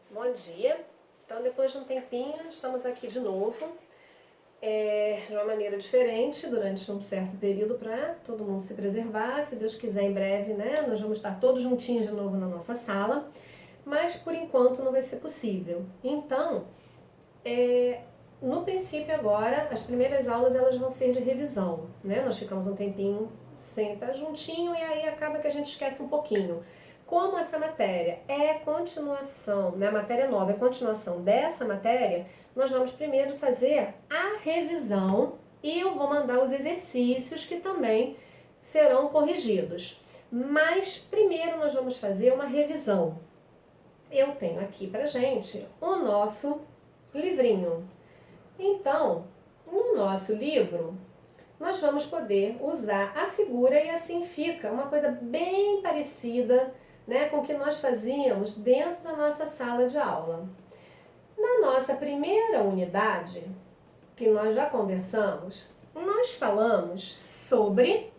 Bom dia. Então, depois de um tempinho, estamos aqui de novo, de uma maneira diferente, durante um certo período, para todo mundo se preservar. Se Deus quiser, em breve, né, nós vamos estar todos juntinhos de novo na nossa sala, mas por enquanto não vai ser possível. Então, no princípio agora, as primeiras aulas elas vão ser de revisão, né? Nós ficamos um tempinho sem estar juntinho e aí acaba que a gente esquece um pouquinho. Como essa matéria é continuação, né, a matéria nova é continuação dessa matéria, nós vamos primeiro fazer a revisão e eu vou mandar os exercícios que também serão corrigidos. Mas primeiro nós vamos fazer uma revisão. Eu tenho aqui pra gente o nosso livrinho. Então, no nosso livro, nós vamos poder usar a figura e assim fica uma coisa bem parecida, né, com o que nós fazíamos dentro da nossa sala de aula. Na nossa primeira unidade, que nós já conversamos, nós falamos sobre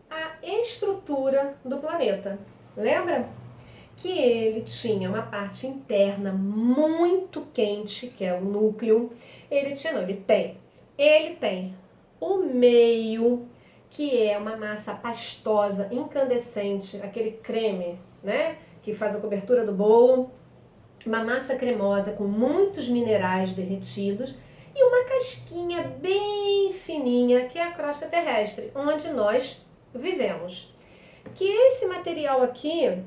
a estrutura do planeta. Lembra? Que ele tinha uma parte interna muito quente, que é o núcleo. Ele tem o meio, que é uma massa pastosa, incandescente, aquele creme, né, que faz a cobertura do bolo, uma massa cremosa com muitos minerais derretidos e uma casquinha bem fininha, que é a crosta terrestre, onde nós vivemos. Que esse material aqui,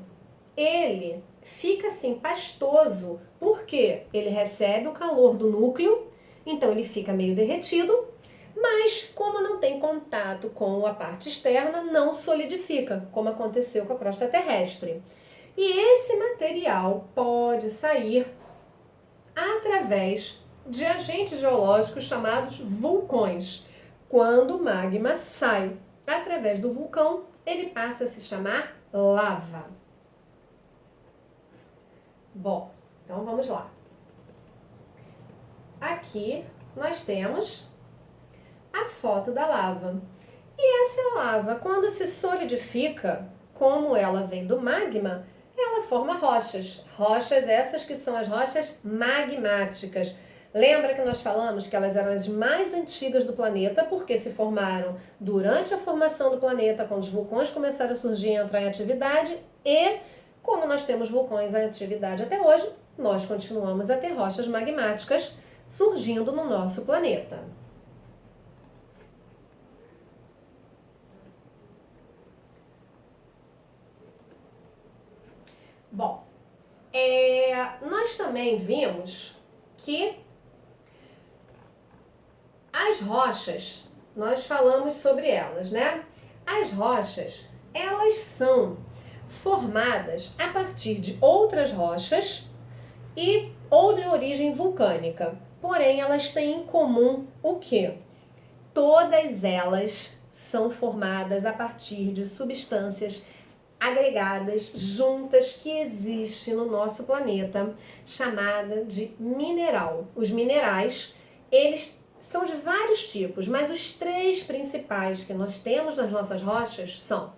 ele fica assim pastoso, porque ele recebe o calor do núcleo, então ele fica meio derretido, mas como não tem contato com a parte externa, não solidifica, como aconteceu com a crosta terrestre. E esse material pode sair através de agentes geológicos chamados vulcões. Quando o magma sai através do vulcão, ele passa a se chamar lava. Bom, então vamos lá. Aqui nós temos a foto da lava. E essa lava, quando se solidifica, como ela vem do magma, ela forma rochas. Rochas essas que são as rochas magmáticas. Lembra que nós falamos que elas eram as mais antigas do planeta porque se formaram durante a formação do planeta, quando os vulcões começaram a surgir e entrar em atividade, e como nós temos vulcões em atividade até hoje, nós continuamos a ter rochas magmáticas surgindo no nosso planeta. Bom, nós também vimos que as rochas, nós falamos sobre elas, né? As rochas, elas são formadas a partir de outras rochas ou de origem vulcânica. Porém, elas têm em comum o quê? Todas elas são formadas a partir de substâncias agregadas, juntas, que existe no nosso planeta, chamada de mineral. Os minerais, eles são de vários tipos, mas os três principais que nós temos nas nossas rochas são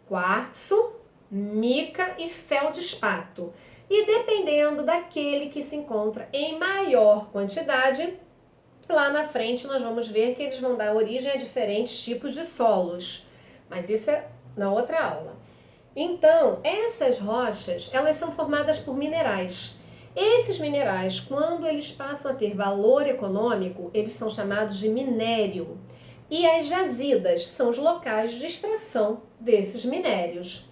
quartzo, mica e feldespato. E dependendo daquele que se encontra em maior quantidade, lá na frente nós vamos ver que eles vão dar origem a diferentes tipos de solos. Mas isso é na outra aula. Então, essas rochas, elas são formadas por minerais. Esses minerais, quando eles passam a ter valor econômico, eles são chamados de minério. E as jazidas são os locais de extração desses minérios.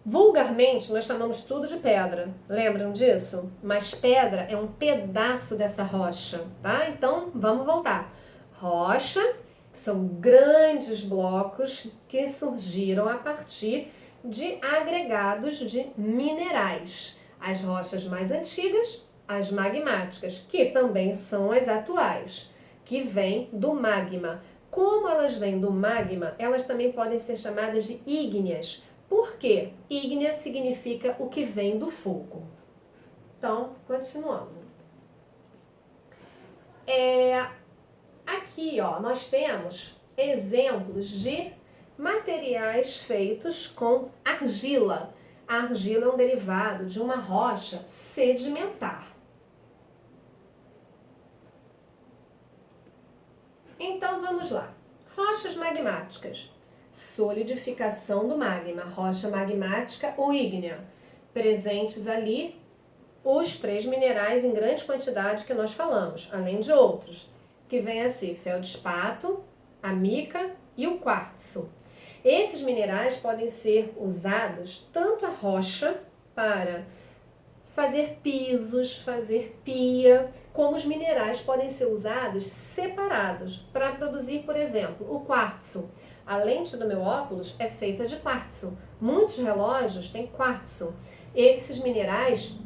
Vulgarmente, nós chamamos tudo de pedra. Lembram disso? Mas pedra é um pedaço dessa rocha, tá? Então, vamos voltar. Rocha são grandes blocos que surgiram a partir de agregados de minerais. As rochas mais antigas, as magmáticas, que também são as atuais, que vêm do magma. Como elas vêm do magma, elas também podem ser chamadas de ígneas. Por quê? Ígnea significa o que vem do fogo. Então, continuando. Aqui, ó, nós temos exemplos de materiais feitos com argila. A argila é um derivado de uma rocha sedimentar. Então vamos lá. Rochas magmáticas. Solidificação do magma, rocha magmática ou ígnea. Presentes ali os 3 minerais em grande quantidade que nós falamos, além de outros, que vem a ser feldespato, a mica e o quartzo. Esses minerais podem ser usados tanto a rocha para fazer pisos, fazer pia, como os minerais podem ser usados separados para produzir, por exemplo, o quartzo. A lente do meu óculos é feita de quartzo. Muitos relógios têm quartzo. Esses minerais,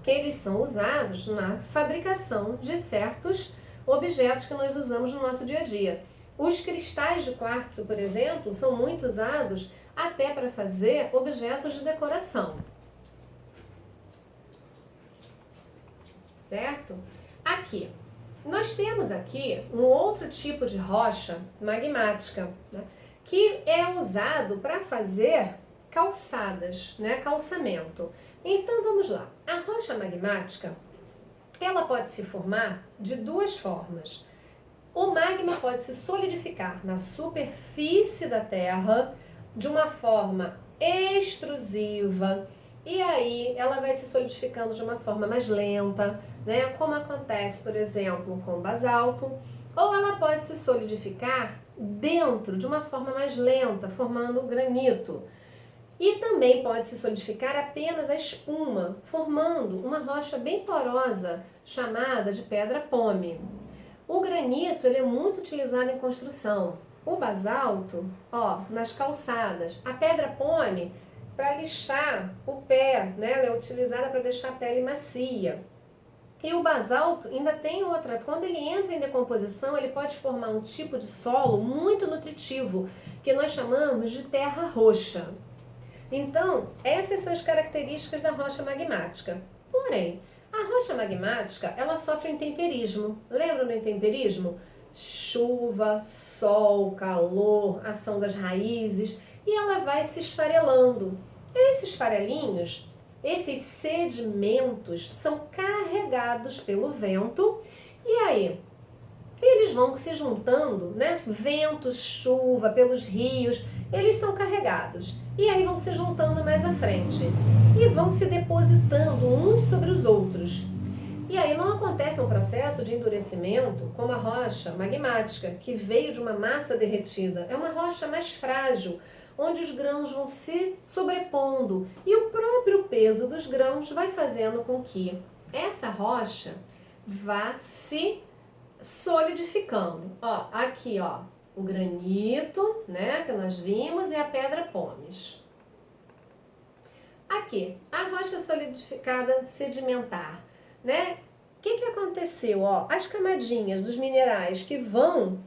eles são usados na fabricação de certos objetos que nós usamos no nosso dia a dia. Os cristais de quartzo, por exemplo, são muito usados até para fazer objetos de decoração. Certo? Aqui, nós temos aqui um outro tipo de rocha magmática, né, que é usado para fazer calçadas, né, calçamento. Então vamos lá. A rocha magmática, ela pode se formar de 2 formas. O magma pode se solidificar na superfície da Terra de uma forma extrusiva, e aí ela vai se solidificando de uma forma mais lenta, né? Como acontece, por exemplo, com o basalto, ou ela pode se solidificar dentro de uma forma mais lenta, formando o granito. E também pode se solidificar apenas a espuma, formando uma rocha bem porosa, chamada de pedra-pome. O granito ele é muito utilizado em construção. O basalto, nas calçadas. A pedra-pome, para lixar o pé, né? Ela é utilizada para deixar a pele macia. E o basalto ainda tem outra, quando ele entra em decomposição, ele pode formar um tipo de solo muito nutritivo, que nós chamamos de terra roxa. Então, essas são as características da rocha magmática. Porém, a rocha magmática, ela sofre intemperismo. Lembra do intemperismo? Chuva, sol, calor, ação das raízes, e ela vai se esfarelando. Esses farelinhos, esses sedimentos são carregados pelo vento e aí eles vão se juntando, né? Vento, chuva, pelos rios, eles são carregados. E aí vão se juntando mais à frente e vão se depositando uns sobre os outros. E aí não acontece um processo de endurecimento como a rocha magmática, que veio de uma massa derretida. É uma rocha mais frágil, onde os grãos vão se sobrepondo e o próprio peso dos grãos vai fazendo com que essa rocha vá se solidificando. Aqui, o granito, né, que nós vimos, e a pedra-pomes. Aqui, a rocha solidificada sedimentar, né? O que aconteceu? As camadinhas dos minerais que vão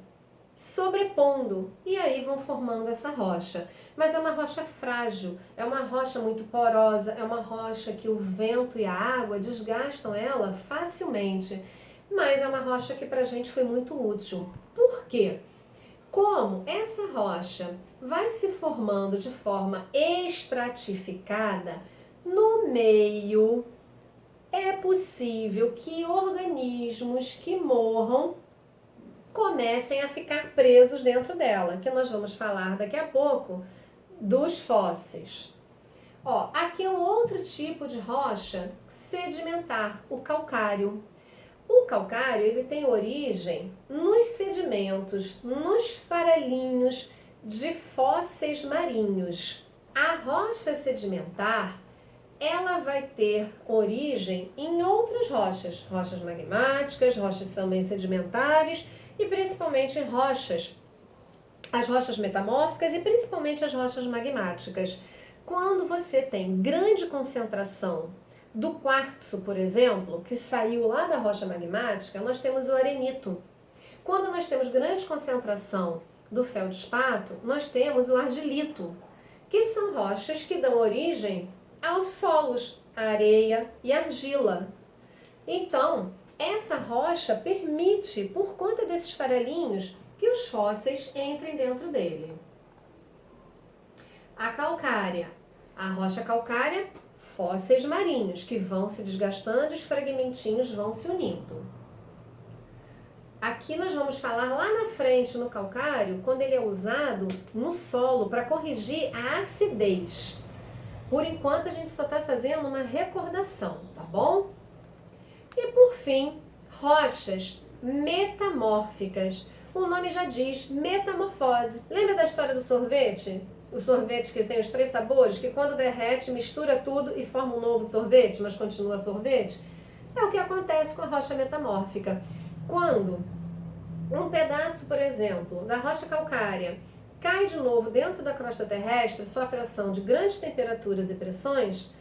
sobrepondo e aí vão formando essa rocha. Mas é uma rocha frágil, é uma rocha muito porosa, é uma rocha que o vento e a água desgastam ela facilmente. Mas é uma rocha que pra gente foi muito útil. Por quê? Como essa rocha vai se formando de forma estratificada, no meio é possível que organismos que morram comecem a ficar presos dentro dela, que nós vamos falar daqui a pouco dos fósseis. Aqui é um outro tipo de rocha sedimentar, o calcário. O calcário ele tem origem nos sedimentos, nos farelinhos de fósseis marinhos. A rocha sedimentar, ela vai ter origem em outras rochas, rochas magmáticas, rochas também sedimentares e principalmente em as rochas metamórficas e principalmente as rochas magmáticas. Quando você tem grande concentração do quartzo, por exemplo, que saiu lá da rocha magmática, nós temos o arenito. Quando nós temos grande concentração do feldespato, nós temos o argilito, que são rochas que dão origem aos solos, a areia e a argila. Então, essa rocha permite, por conta desses farelinhos, que os fósseis entrem dentro dele. A calcária. A rocha calcária, fósseis marinhos, que vão se desgastando e os fragmentinhos vão se unindo. Aqui nós vamos falar lá na frente no calcário, quando ele é usado no solo para corrigir a acidez. Por enquanto a gente só está fazendo uma recordação, tá bom? E por fim, rochas metamórficas. O nome já diz, metamorfose. Lembra da história do sorvete? O sorvete que tem os 3 sabores, que quando derrete, mistura tudo e forma um novo sorvete, mas continua sorvete? É o que acontece com a rocha metamórfica. Quando um pedaço, por exemplo, da rocha calcária cai de novo dentro da crosta terrestre, sofre ação de grandes temperaturas e pressões,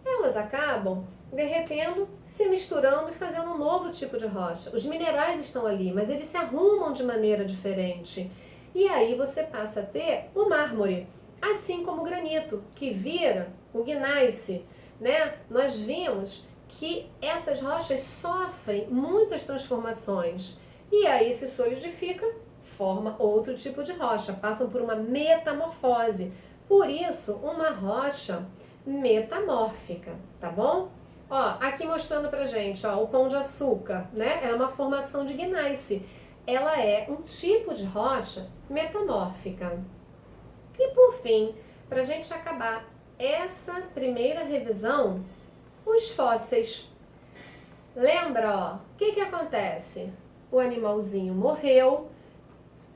elas acabam derretendo, se misturando e fazendo um novo tipo de rocha. Os minerais estão ali, mas eles se arrumam de maneira diferente. E aí você passa a ter o mármore, assim como o granito, que vira o gneiss, né? Nós vimos que essas rochas sofrem muitas transformações. E aí se solidifica, forma outro tipo de rocha, passam por uma metamorfose. Por isso, uma rocha metamórfica, tá bom? Ó, aqui mostrando pra gente, ó, o pão de açúcar, né? É uma formação de gneiss. Ela é um tipo de rocha metamórfica. E por fim, pra gente acabar essa primeira revisão, os fósseis. Lembra, ó, o que acontece? O animalzinho morreu,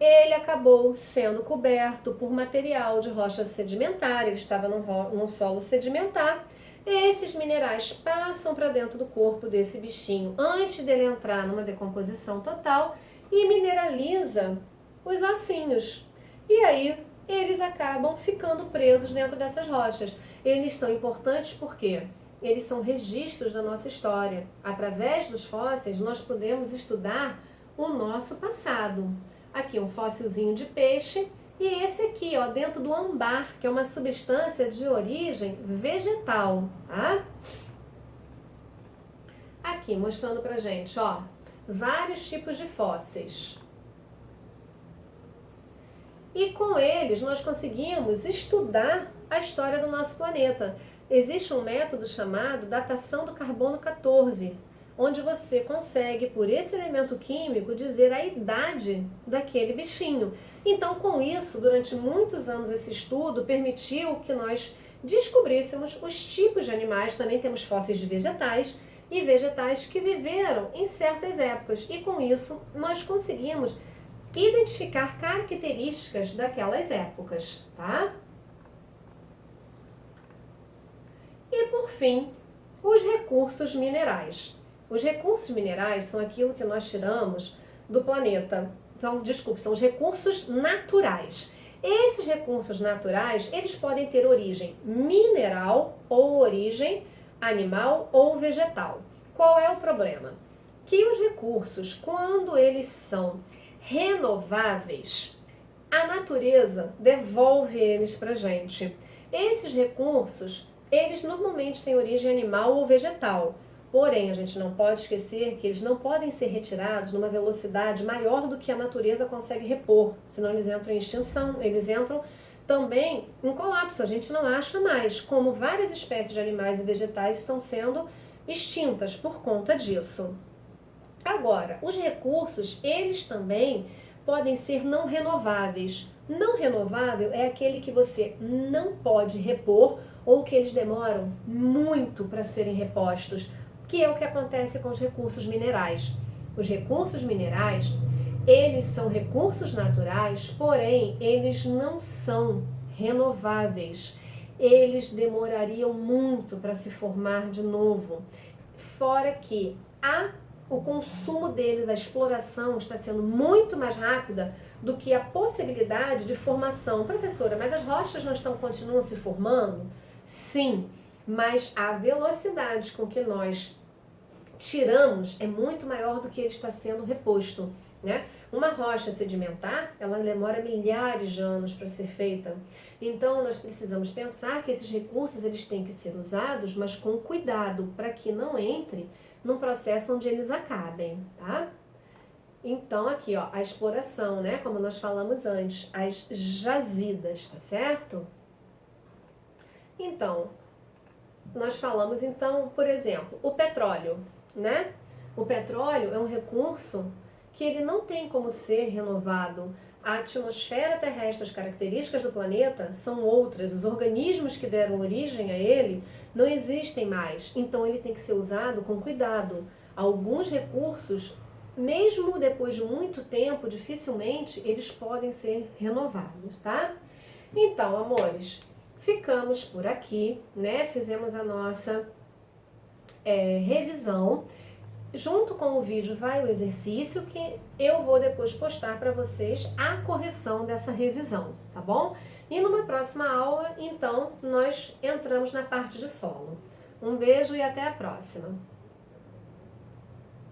ele acabou sendo coberto por material de rocha sedimentar, ele estava num solo sedimentar. Esses minerais passam para dentro do corpo desse bichinho antes dele entrar numa decomposição total e mineraliza os ossinhos. E aí eles acabam ficando presos dentro dessas rochas. Eles são importantes porque eles são registros da nossa história. Através dos fósseis nós podemos estudar o nosso passado. Aqui um fóssilzinho de peixe e esse aqui, ó, dentro do âmbar, que é uma substância de origem vegetal, tá? Aqui mostrando pra gente, ó, vários tipos de fósseis. E com eles nós conseguimos estudar a história do nosso planeta. Existe um método chamado datação do carbono 14, onde você consegue, por esse elemento químico, dizer a idade daquele bichinho. Então, com isso, durante muitos anos esse estudo permitiu que nós descobríssemos os tipos de animais, também temos fósseis de vegetais, e vegetais que viveram em certas épocas. E com isso, nós conseguimos identificar características daquelas épocas, tá? E por fim, os recursos minerais. Os recursos minerais são aquilo que nós tiramos do planeta. Então, desculpe, são os recursos naturais. Esses recursos naturais, eles podem ter origem mineral ou origem animal ou vegetal. Qual é o problema? Que os recursos, quando eles são renováveis, a natureza devolve eles pra gente. Esses recursos, eles normalmente têm origem animal ou vegetal. Porém, a gente não pode esquecer que eles não podem ser retirados numa velocidade maior do que a natureza consegue repor, senão eles entram em extinção, eles entram também em colapso, a gente não acha mais, como várias espécies de animais e vegetais estão sendo extintas por conta disso. Agora, os recursos, eles também podem ser não renováveis. Não renovável é aquele que você não pode repor ou que eles demoram muito para serem repostos, que é o que acontece com os recursos minerais. Os recursos minerais, eles são recursos naturais, porém, eles não são renováveis. Eles demorariam muito para se formar de novo. Fora que o consumo deles, a exploração está sendo muito mais rápida do que a possibilidade de formação. Professora, mas as rochas continuam se formando? Sim, mas a velocidade com que nós tiramos é muito maior do que ele está sendo reposto, né? Uma rocha sedimentar, ela demora milhares de anos para ser feita. Então, nós precisamos pensar que esses recursos eles têm que ser usados, mas com cuidado, para que não entre num processo onde eles acabem, tá? Então, aqui, ó, a exploração, né? Como nós falamos antes, as jazidas, tá certo? Então, nós falamos então, por exemplo, o petróleo, né? O petróleo é um recurso que ele não tem como ser renovado. A atmosfera terrestre, as características do planeta são outras. Os organismos que deram origem a ele não existem mais. Então ele tem que ser usado com cuidado. Alguns recursos, mesmo depois de muito tempo, dificilmente eles podem ser renovados, tá? Então, amores, ficamos por aqui, né? Fizemos a nossa revisão. Junto com o vídeo vai o exercício que eu vou depois postar para vocês a correção dessa revisão, tá bom? E numa próxima aula, então, nós entramos na parte de solo. Um beijo e até a próxima!